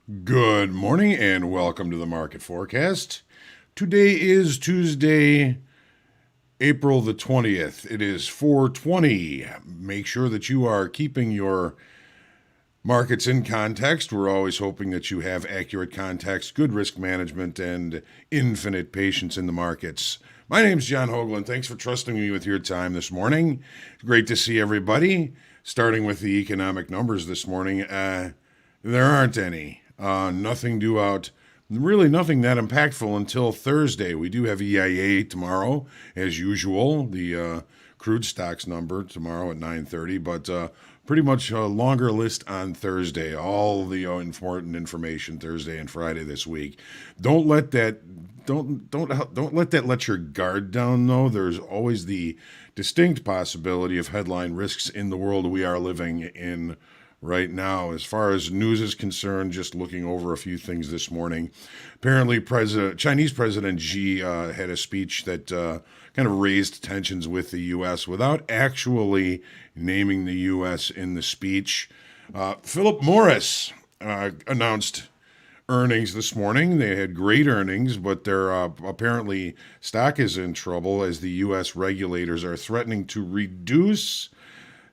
Good morning and welcome to the market forecast. Today is Tuesday, April the 20th. It is 4:20. Make sure that you are keeping your markets in context. We're always hoping that you have accurate context, good risk management, and infinite patience in the markets. My name's John Hoagland. Thanks for trusting me with your time this morning. Great to see everybody. Starting with the economic numbers this morning, there aren't any. Nothing due out, really nothing that impactful until Thursday. We do have EIA tomorrow, as usual. The crude stocks number tomorrow at 9:30, but pretty much a longer list on Thursday. All the important information Thursday and Friday this week. Don't let that don't let that let your guard down though. There's always the distinct possibility of headline risks in the world we are living in right now. As far as news is concerned, just looking over a few things this morning. Apparently, Chinese President Xi had a speech that kind of raised tensions with the U.S. without actually naming the U.S. in the speech. Philip Morris announced earnings this morning. They had great earnings, but their apparently stock is in trouble as the U.S. regulators are threatening to reduce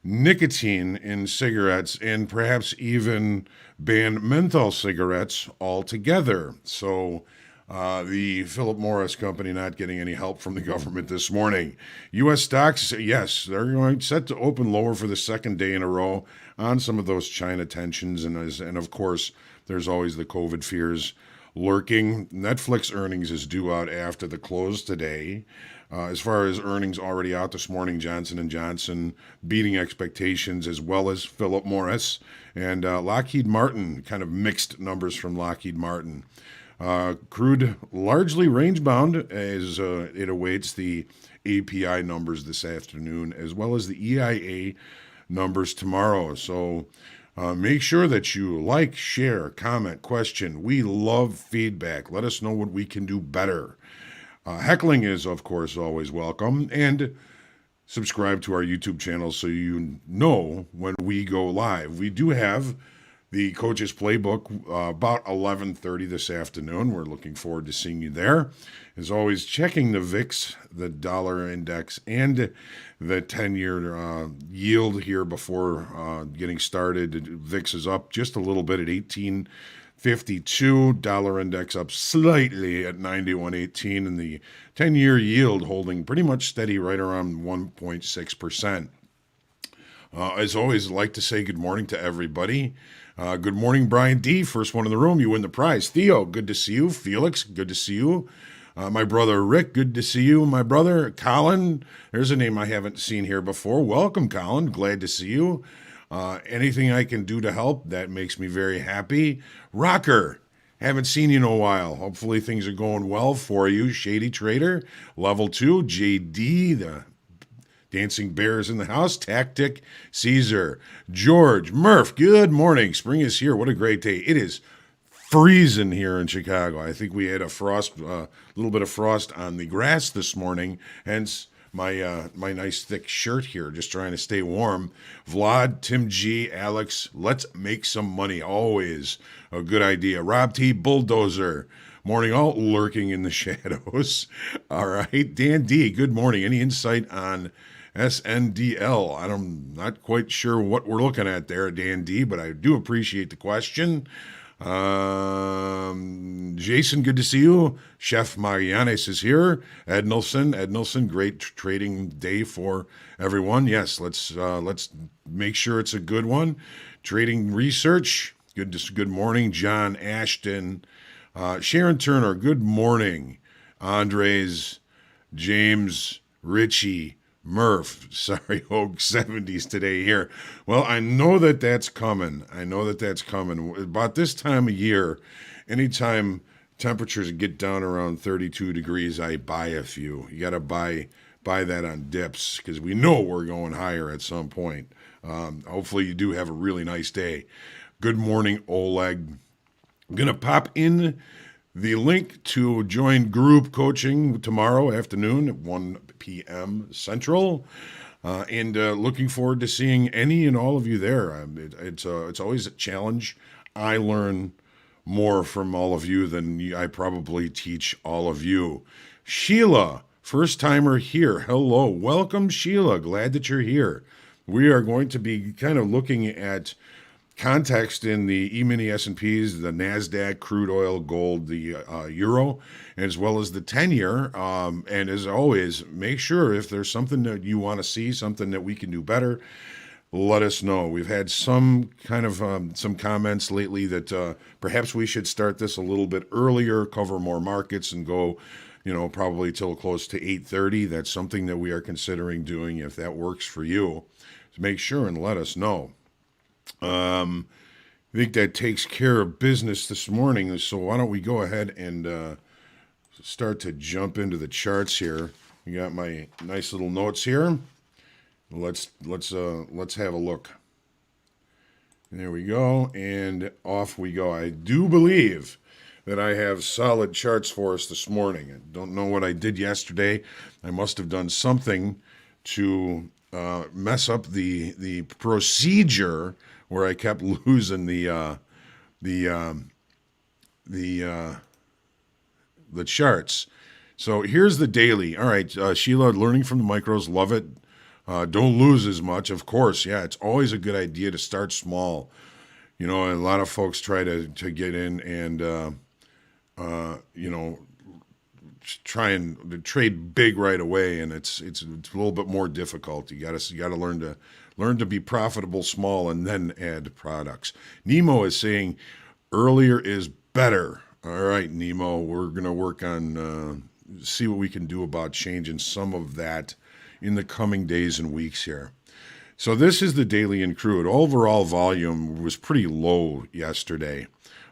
nicotine in cigarettes and perhaps even ban menthol cigarettes altogether. So the Philip Morris company not getting any help from the government this morning. U.S. stocks, yes, they're going set to open lower for the second day in a row on some of those China tensions. And of course, there's always the COVID fears lurking. Netflix earnings is due out after the close today. As far as earnings already out this morning, Johnson & Johnson beating expectations as well as Philip Morris. And Lockheed Martin, kind of mixed numbers from Lockheed Martin. Crude largely range-bound as it awaits the API numbers this afternoon as well as the EIA numbers tomorrow. So make sure that you like, share, comment, question. We love feedback. Let us know what we can do better. Heckling is, of course, always welcome. And subscribe to our YouTube channel so you know when we go live. We do have the Coach's Playbook about 11:30 this afternoon. We're looking forward to seeing you there. As always, checking the VIX, the dollar index, and the 10-year yield here before getting started. VIX is up just a little bit at 18.52. Dollar index up slightly at 91.18, and the 10-year yield holding pretty much steady right around 1.6%. As always, I'd like to say good morning to everybody. Good morning, Brian D. First one in the room, you win the prize. Theo, good to see you. Felix, good to see you. My brother Rick, good to see you. My brother Colin, there's a name I haven't seen here before. Welcome, Colin. Glad to see you. Anything I can do to help, that makes me very happy. Rocker, haven't seen you in a while. Hopefully things are going well for you. Shady Trader, level 2. JD, the Dancing Bears in the house. Tactic, Caesar, George, Murph, good morning. Spring is here. What a great day. It is freezing here in Chicago. I think we had a little bit of frost on the grass this morning, hence my nice thick shirt here, just trying to stay warm. Vlad, Tim G, Alex, let's make some money. Always a good idea. Rob T, Bulldozer. Morning, all lurking in the shadows. All right. Dan D, good morning. Any insight on SNDL? I'm not quite sure what we're looking at there, Dan D, but I do appreciate the question. Jason, good to see you. Chef Marianes is here. Ed Nelson, great trading day for everyone. Yes, let's make sure it's a good one. Trading research. Good morning, John Ashton. Sharon Turner, good morning. Andres, James, Richie, Murph, sorry, Hogue 70s today here. Well, I know that that's coming. About this time of year, anytime temperatures get down around 32 degrees, I buy a few. You got to buy that on dips because we know we're going higher at some point. Hopefully you do have a really nice day. Good morning, Oleg. I'm going to pop in the link to join group coaching tomorrow afternoon at 1 p.m. Central. And looking forward to seeing any and all of you there. It's always a challenge. I learn more from all of you than I probably teach all of you. Sheila, first timer here. Hello. Welcome, Sheila. Glad that you're here. We are going to be kind of looking at context in the E-mini S&Ps, the Nasdaq, crude oil, gold, the euro, as well as the 10-year. And as always, make sure if there's something that you want to see, something that we can do better, let us know. We've had some kind of some comments lately that perhaps we should start this a little bit earlier, cover more markets, and go, probably till close to 8:30. That's something that we are considering doing. If that works for you, so make sure and let us know. I think that takes care of business this morning. So why don't we go ahead and start to jump into the charts here. We got my nice little notes here. Let's have a look. There we go, and off we go. I do believe that I have solid charts for us this morning. I don't know what I did yesterday. I must have done something to mess up the procedure where I kept losing the charts. So here's the daily. All right, Sheila, learning from the micros, love it. Don't lose as much, of course. Yeah, it's always a good idea to start small. A lot of folks try to get in and try and trade big right away, and it's a little bit more difficult. You got to learn to be profitable small and then add products. Nemo is saying earlier is better. All right, Nemo, we're gonna work on see what we can do about changing some of that in the coming days and weeks here. So this is the daily in crude. Overall volume was pretty low yesterday.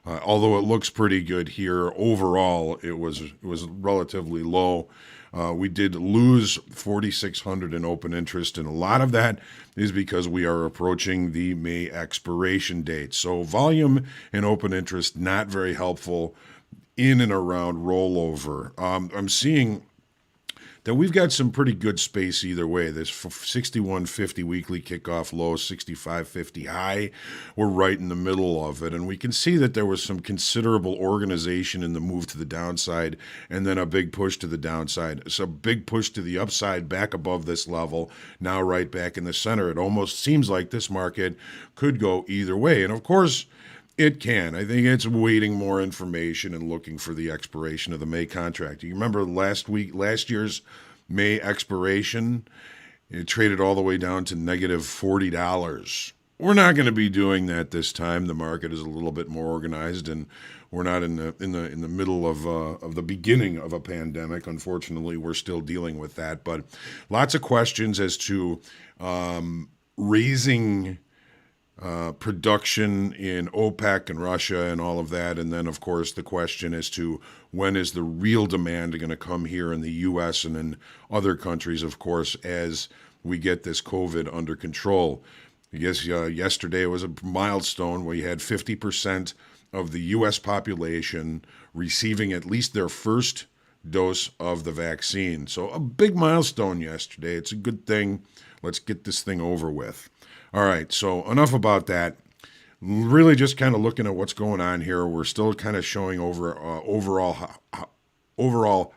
Although it looks pretty good here, overall it was relatively low. We did lose 4,600 in open interest, and a lot of that is because we are approaching the May expiration date. So volume and open interest not very helpful in and around rollover. I'm seeing that we've got some pretty good space either way. This 61.50 weekly kickoff low, 65.50 high. We're right in the middle of it. And we can see that there was some considerable organization in the move to the downside and then a big push to the downside. So big push to the upside back above this level, now right back in the center. It almost seems like this market could go either way. And of course, it can. I think it's waiting more information and looking for the expiration of the May contract. You remember last year's May expiration? It traded all the way down to negative $40. We're not going to be doing that this time. The market is a little bit more organized, and we're not in the middle of the beginning of a pandemic. Unfortunately, we're still dealing with that. But lots of questions as to raising production in OPEC and Russia and all of that. And then, of course, the question as to when is the real demand going to come here in the U.S. and in other countries, of course, as we get this COVID under control. I guess yesterday was a milestone where you had 50% of the U.S. population receiving at least their first dose of the vaccine. So a big milestone yesterday. It's a good thing. Let's get this thing over with. All right, so enough about that. Really just kind of looking at what's going on here. We're still kind of showing overall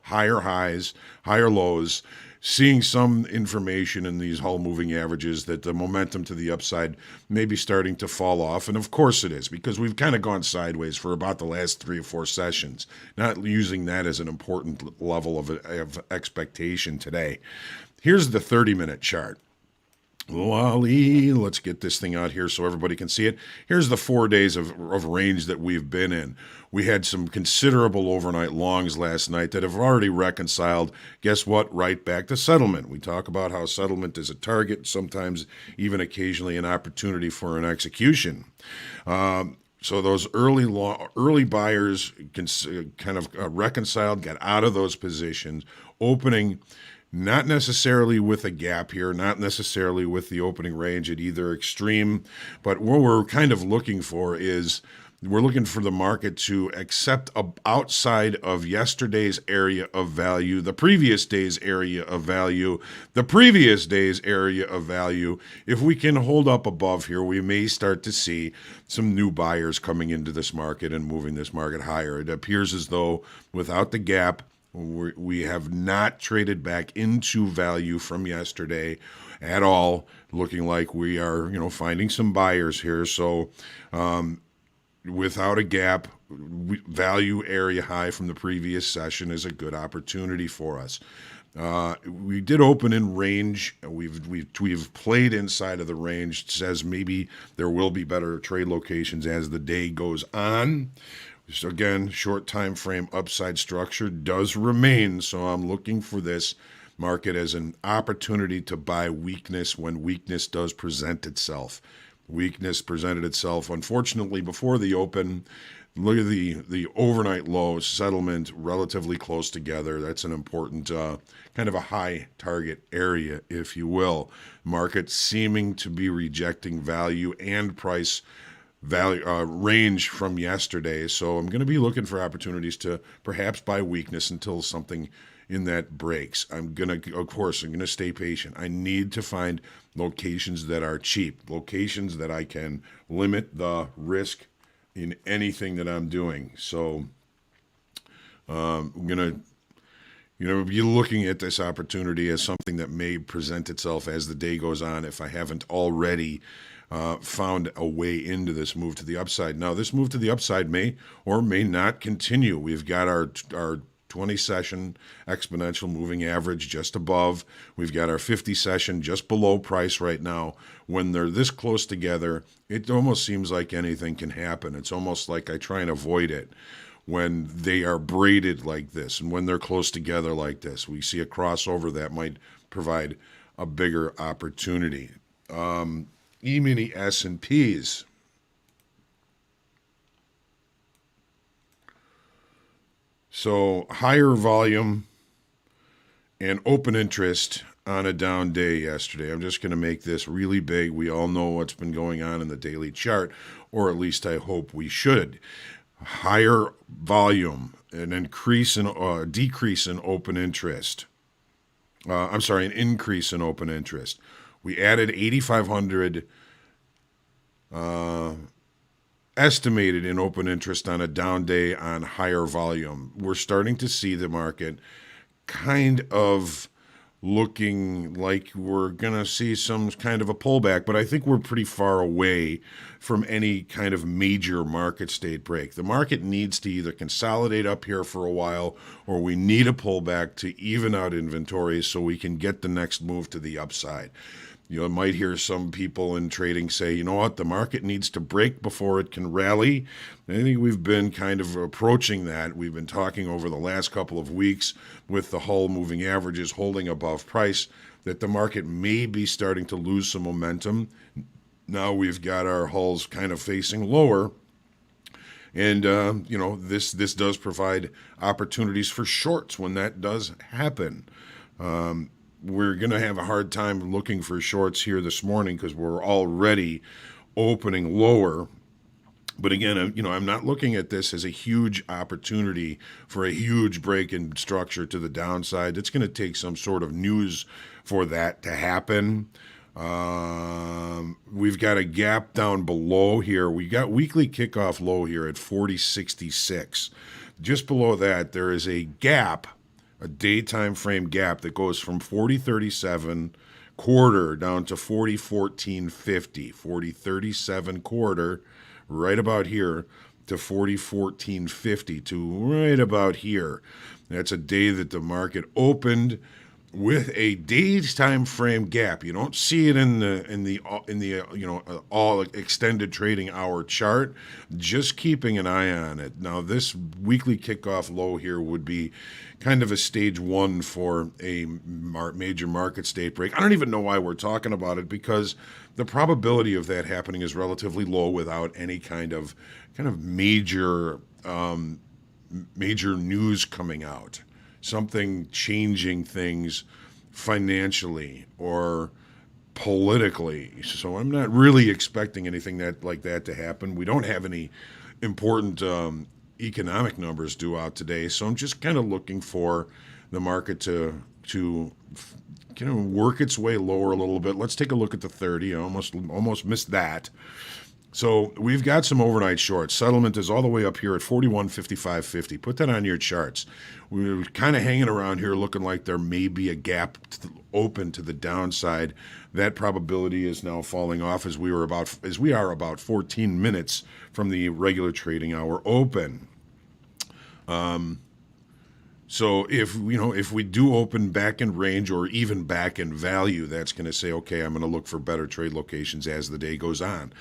higher highs, higher lows, seeing some information in these Hull moving averages that the momentum to the upside may be starting to fall off. And of course it is, because we've kind of gone sideways for about the last 3 or 4 sessions, not using that as an important level of expectation today. Here's the 30-minute chart. Wally, let's get this thing out here so everybody can see it. Here's the 4 days of range that we've been in. We had some considerable overnight longs last night that have already reconciled, guess what, right back to settlement. We talk about how settlement is a target, sometimes even occasionally an opportunity for an execution. So those early buyers kind of reconciled, got out of those positions, opening not necessarily with a gap here, not necessarily with the opening range at either extreme, but what we're kind of looking for is We're looking for the market to accept outside of yesterday's area of value, the previous day's area of value, the previous day's area of value. If we can hold up above here, we may start to see some new buyers coming into this market and moving this market higher. It appears as though without the gap, we have not traded back into value from yesterday at all, looking like we are, finding some buyers here. So, without a gap, value area high from the previous session is a good opportunity for us. We did open in range. We've played inside of the range. It says maybe there will be better trade locations as the day goes on. So again, short time frame upside structure does remain. So I'm looking for this market as an opportunity to buy weakness when weakness does present itself. Weakness presented itself, unfortunately, before the open. Look at the overnight low settlement relatively close together. That's an important kind of a high target area, if you will. Market seeming to be rejecting value and price value range from yesterday. So I'm going to be looking for opportunities to perhaps buy weakness until something in that breaks. I'm going to stay patient. I need to find locations that are cheap, locations that I can limit the risk in anything that I'm doing. So I'm going to be looking at this opportunity as something that may present itself as the day goes on if I haven't already found a way into this move to the upside. Now, this move to the upside may or may not continue. We've got our 20-session exponential moving average just above. We've got our 50-session just below price right now. When they're this close together, it almost seems like anything can happen. It's almost like I try and avoid it when they are braided like this and when they're close together like this. We see a crossover that might provide a bigger opportunity. E-mini S&Ps. So higher volume and open interest on a down day yesterday. I'm just going to make this really big. We all know what's been going on in the daily chart, or at least I hope we should. Higher volume, an decrease in open interest. An increase in open interest. We added 8,500 estimated in open interest on a down day on higher volume. We're starting to see the market kind of looking like we're going to see some kind of a pullback, but I think we're pretty far away from any kind of major market state break. The market needs to either consolidate up here for a while, or we need a pullback to even out inventories so we can get the next move to the upside. You might hear some people in trading say, you know what, the market needs to break before it can rally. I think we've been kind of approaching that. We've been talking over the last couple of weeks with the Hull moving averages holding above price that the market may be starting to lose some momentum. Now we've got our Hulls kind of facing lower. And, this does provide opportunities for shorts when that does happen. We're going to have a hard time looking for shorts here this morning because we're already opening lower. But again, I'm not looking at this as a huge opportunity for a huge break in structure to the downside. It's going to take some sort of news for that to happen. We've got a gap down below here. We got weekly kickoff low here at 40.66. Just below that, there is a gap, a daytime frame gap that goes from 40.37 quarter down to 40.14.50. 40.37 quarter, right about here, to 40.14.50 to right about here. That's a day that the market opened with a day's time frame gap. You don't see it in the all extended trading hour chart. Just keeping an eye on it. Now this weekly kickoff low here would be kind of a stage one for a major market state break. I don't even know why we're talking about it, because the probability of that happening is relatively low without any kind of major news coming out. Something changing things financially or politically. So I'm not really expecting anything like that to happen. We don't have any important economic numbers due out today. So I'm just kind of looking for the market to kind of work its way lower a little bit. Let's take a look at the 30. I almost missed that. So we've got some overnight shorts. Settlement is all the way up here at 41.55.50. Put that on your charts. We're kind of hanging around here looking like there may be a gap open to the downside. That probability is now falling off as we are about 14 minutes from the regular trading hour open. So if we do open back in range or even back in value, that's going to say, okay, I'm going to look for better trade locations as the day goes on.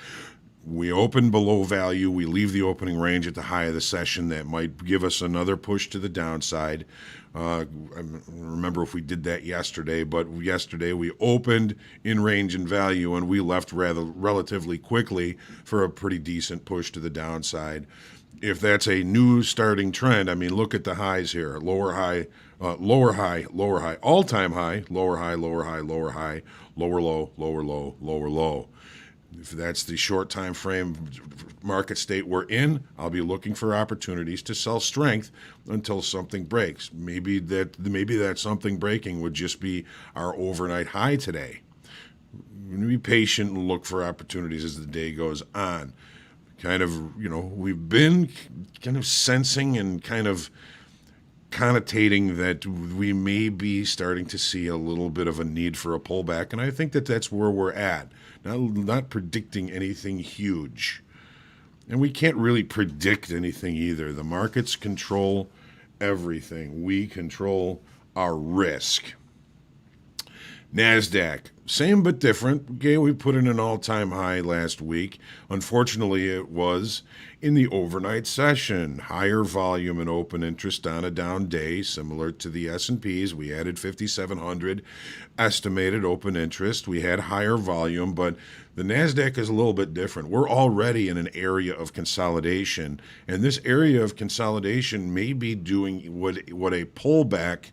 We open below value. We leave the opening range at the high of the session. That might give us another push to the downside. I remember if we did that yesterday, but yesterday we opened in range and value, and we left relatively quickly for a pretty decent push to the downside. If that's a new starting trend, I mean, look at the highs here. Lower high, lower high, lower high, all-time high, lower high, lower high, lower high, lower low, lower low, lower low. If that's the short time frame market state we're in, I'll be looking for opportunities to sell strength until something breaks. Maybe that something breaking would just be our overnight high today. We're going to be patient and look for opportunities as the day goes on. We've been kind of sensing and kind of connotating that we may be starting to see a little bit of a need for a pullback, and I think that that's where we're at. Not predicting anything huge. And we can't really predict anything either. The markets control everything. We control our risk. Nasdaq, same but different. Okay, we put in an all-time high last week. Unfortunately, it was in the overnight session. Higher volume and open interest on a down day, similar to the S&Ps. We added 5,700 estimated open interest. We had higher volume, but the Nasdaq is a little bit different. We're already in an area of consolidation, and this area of consolidation may be doing what a pullback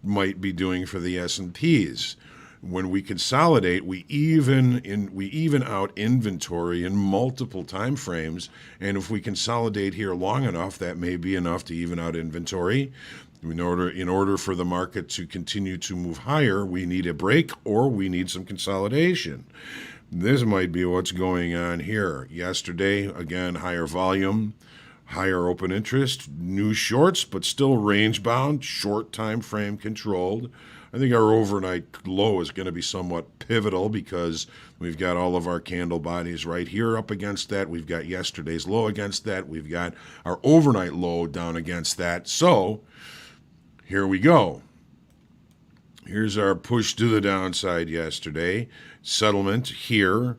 might be doing for the S&Ps. When we consolidate, we even out inventory in multiple time frames, and if we consolidate here long enough, that may be enough to even out inventory. In order for the market to continue to move higher, we need a break or we need some consolidation. This might be what's going on here. Yesterday, again, higher volume, higher open interest, new shorts, but still range bound, short time frame controlled. I think our overnight low is going to be somewhat pivotal because we've got all of our candle bodies right here up against that. We've got yesterday's low against that. We've got our overnight low down against that. So here we go. Here's our push to the downside yesterday. Settlement here.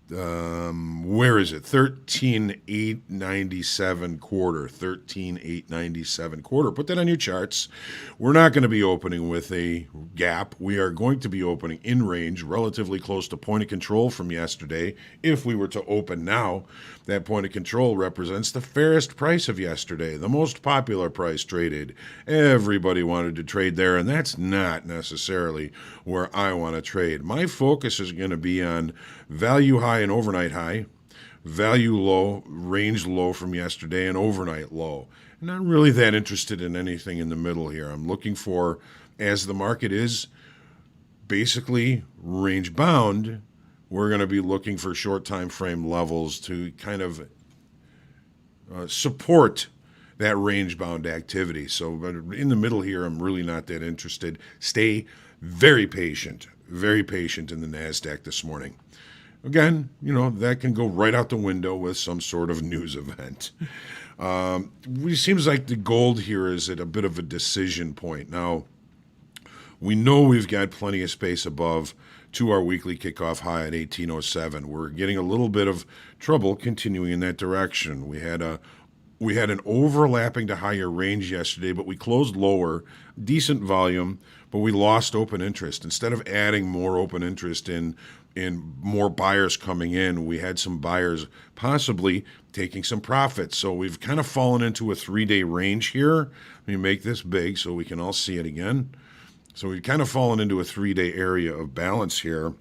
Where is it? 13,897 quarter. 13,897 quarter. Put that on your charts. We're not going to be opening with a gap. We are going to be opening in range, relatively close to point of control from yesterday. If we were to open now, that point of control represents the fairest price of yesterday, the most popular price traded. Everybody wanted to trade there, and that's not necessarily where I want to trade. My focus is going to be on value high and overnight high, value low, range low from yesterday, and overnight low. I'm not really that interested in anything in the middle here. I'm looking for, as the market is basically range bound, we're going to be looking for short time frame levels to kind of support that range bound activity. So in the middle here, I'm really not that interested. Stay very patient in the Nasdaq this morning. Again, that can go right out the window with some sort of news event. It seems like the gold here is at a bit of a decision point. Now, we know we've got plenty of space above to our weekly kickoff high at 1807. We're getting a little bit of trouble continuing in that direction. We had an overlapping to higher range yesterday, but we closed lower, decent volume, but we lost open interest. Instead of adding more open interest in more buyers coming in, we had some buyers possibly taking some profits. So we've kind of fallen into a 3-day range here. Let me make this big so we can all see it again. So we've kind of fallen into a 3-day area of balance here.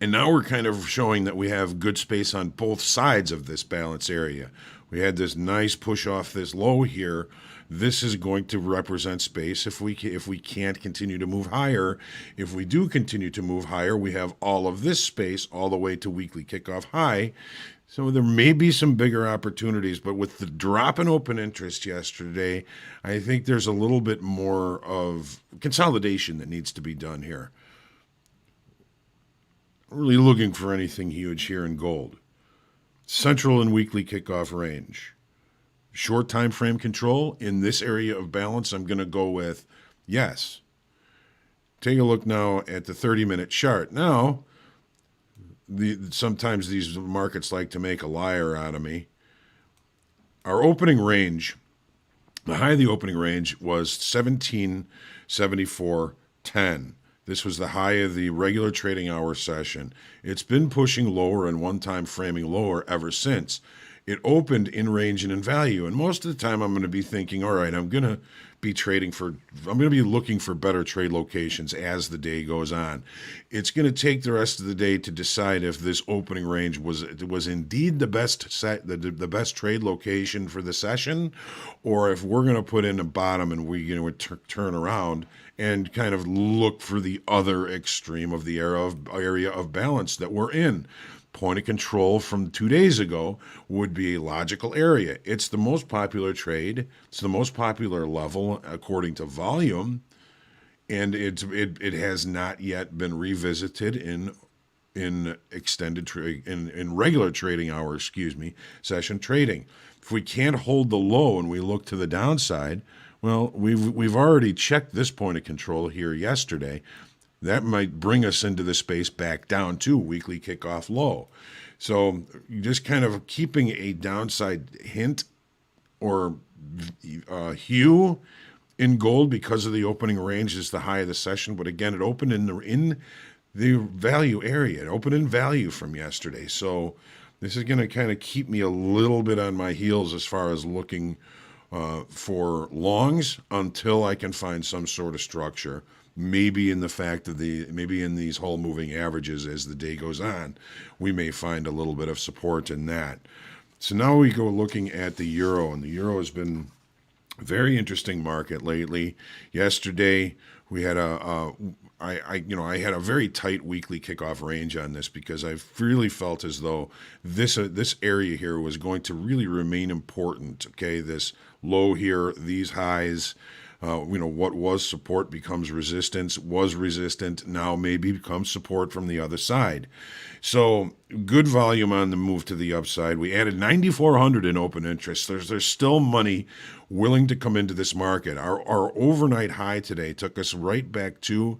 And now we're kind of showing that we have good space on both sides of this balance area. We had this nice push off this low here. This is going to represent space if we can't continue to move higher. If we do continue to move higher, we have all of this space all the way to weekly kickoff high. So there may be some bigger opportunities, but with the drop in open interest yesterday, I think there's a little bit more of consolidation that needs to be done here. Really looking for anything huge here in gold. Central and weekly kickoff range. Short time frame control in this area of balance, I'm going to go with yes. Take a look now at the 30-minute chart. Now, sometimes these markets like to make a liar out of me. Our opening range, the high of the opening range was 1774.10. This was the high of the regular trading hour session. It's been pushing lower and one-time framing lower ever since. It opened in range and in value, and most of the time I'm going to be thinking, all right, I'm going to be looking for better trade locations as the day goes on. It's going to take the rest of the day to decide if this opening range was indeed the best trade location for the session, or if we're going to put in a bottom and we're going to turn around and kind of look for the other extreme of the area of balance that we're in. Point of control from 2 days ago would be a logical area. It's the most popular trade. It's the most popular level according to volume, and it has not yet been revisited in extended trade in regular trading hour, session trading. If we can't hold the low and we look to the downside, well, we've already checked this point of control here yesterday. That might bring us into the space back down to weekly kickoff low. So just kind of keeping a downside hint or hue in gold because of the opening range is the high of the session. But again, it opened in the value area. It opened in value from yesterday. So this is going to kind of keep me a little bit on my heels as far as looking for longs until I can find some sort of structure. Maybe in these whole moving averages as the day goes on, we may find a little bit of support in that. So now we go looking at the euro, and the euro has been a very interesting market lately. Yesterday we had I had a very tight weekly kickoff range on this because I really felt as though this area here was going to really remain important. Okay, this low here, these highs. What was support becomes resistance, was resistant, now maybe becomes support from the other side. So good volume on the move to the upside. We added 9,400 in open interest. There's still money willing to come into this market. Our overnight high today took us right back to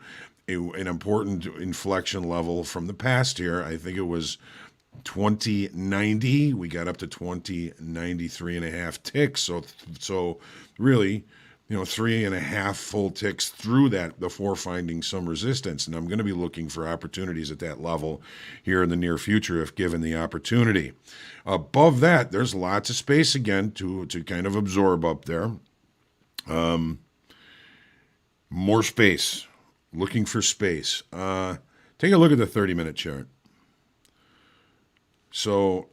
an important inflection level from the past here. I think it was 2090. We got up to 2093 and a half ticks. So really, 3.5 full ticks through that before finding some resistance. And I'm going to be looking for opportunities at that level here in the near future if given the opportunity. Above that, there's lots of space again to kind of absorb up there. More space. Looking for space. Take a look at the 30-minute chart. So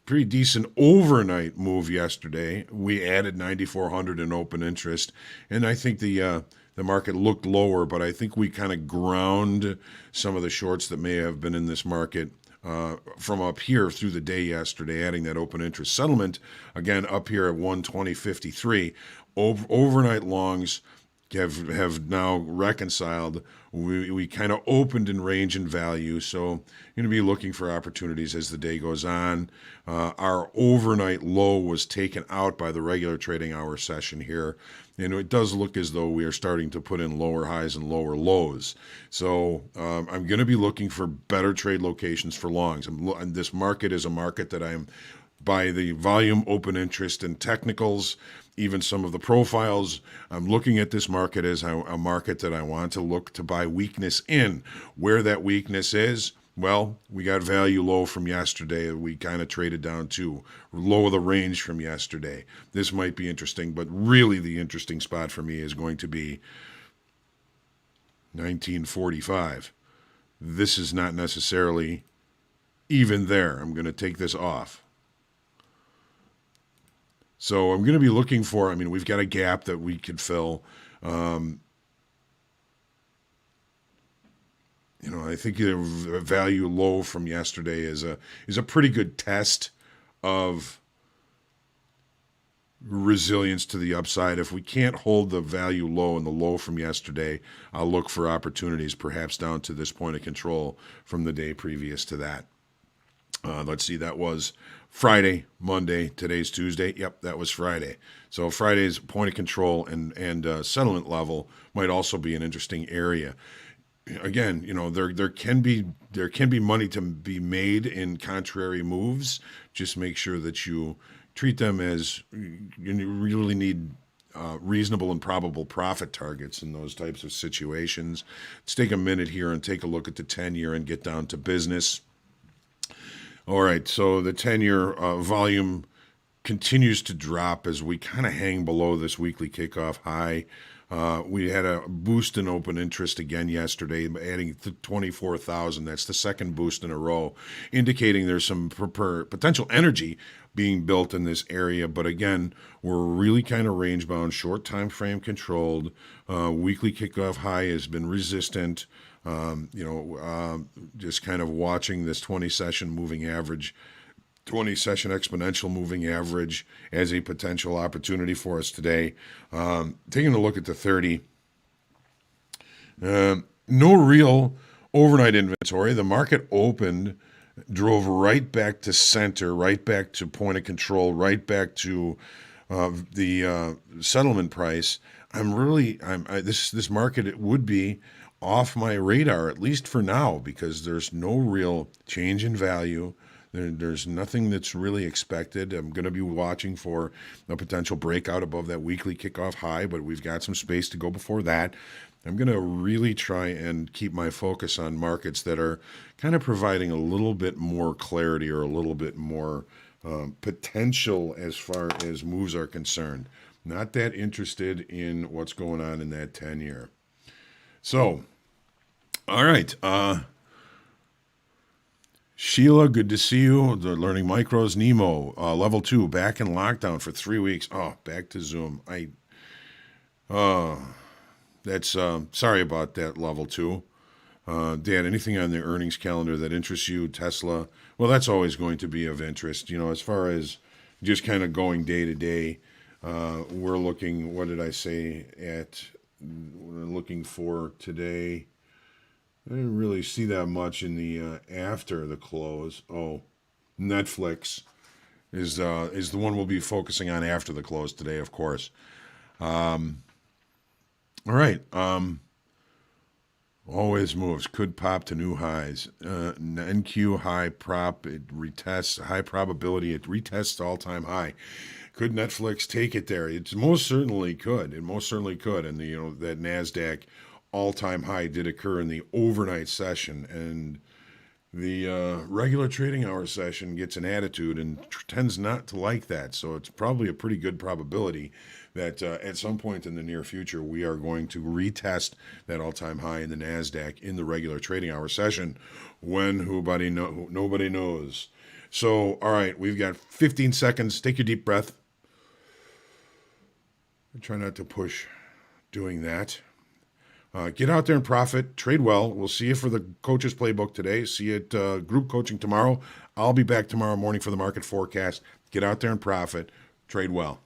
pretty decent overnight move yesterday. We added 9,400 in open interest, and I think the market looked lower, but I think we kind of ground some of the shorts that may have been in this market from up here through the day yesterday, adding that open interest settlement again up here at 120.53. Overnight longs have now reconciled. We kind of opened in range and value, so you're going to be looking for opportunities as the day goes on. Our overnight low was taken out by the regular trading hour session here, and it does look as though we are starting to put in lower highs and lower lows. So I'm going to be looking for better trade locations for longs. And this market is a market that I'm, by the volume, open interest, and technicals, even some of the profiles, I'm looking at this market as a market that I want to look to buy weakness in. Where that weakness is, well, we got value low from yesterday. We kind of traded down to low of the range from yesterday. This might be interesting, but really the interesting spot for me is going to be 1945. this is not necessarily even there. I'm going to take this off. So I'm going to be looking for, we've got a gap that we could fill. I think the value low from yesterday is a pretty good test of resilience to the upside. If we can't hold the value low and the low from yesterday, I'll look for opportunities perhaps down to this point of control from the day previous to that. Let's see, that was Friday, Monday, today's Tuesday. Yep, that was Friday. So Friday's point of control and settlement level might also be an interesting area. Again, there can be money to be made in contrary moves. Just make sure that you treat them as you really need reasonable and probable profit targets in those types of situations. Let's take a minute here and take a look at the 10-year and get down to business. All right, so the 10-year volume continues to drop as we kind of hang below this weekly kickoff high. We had a boost in open interest again yesterday, adding 24,000. That's the second boost in a row, indicating there's some potential energy being built in this area. But again, we're really kind of range bound, short time frame controlled. Weekly kickoff high has been resistant. Just kind of watching this 20-session moving average, 20-session exponential moving average as a potential opportunity for us today. Taking a look at the 30. No real overnight inventory. The market opened, drove right back to center, right back to point of control, right back to the settlement price. This market, it would be off my radar, at least for now, because there's no real change in value. There's nothing that's really expected. I'm going to be watching for a potential breakout above that weekly kickoff high, but we've got some space to go before that. I'm going to really try and keep my focus on markets that are kind of providing a little bit more clarity or a little bit more potential as far as moves are concerned. Not that interested in what's going on in that 10-year. So, all right. Sheila, good to see you. The Learning Micros, Nemo, level 2, back in lockdown for 3 weeks. Oh, back to Zoom. That's sorry about that, level 2. Dan, anything on the earnings calendar that interests you? Tesla? Well, that's always going to be of interest. As far as just kind of going day to day, we're looking, what did I say we're looking for today? I didn't really see that much in the after the close. Oh, Netflix is the one we'll be focusing on after the close today, of course. All right. Always moves. Could pop to new highs. NQ high prop. It retests. High probability. It retests all-time high. Could Netflix take it there? It most certainly could. It most certainly could. And that Nasdaq all-time high did occur in the overnight session, and the regular trading hour session gets an attitude and tends not to like that. So it's probably a pretty good probability that at some point in the near future we are going to retest that all-time high in the Nasdaq in the regular trading hour session. When nobody knows. So all right, we've got 15 seconds. Take your deep breath. Try not to push doing that. Get out there and profit. Trade well. We'll see you for the Coach's Playbook today. See you at group coaching tomorrow. I'll be back tomorrow morning for the market forecast. Get out there and profit. Trade well.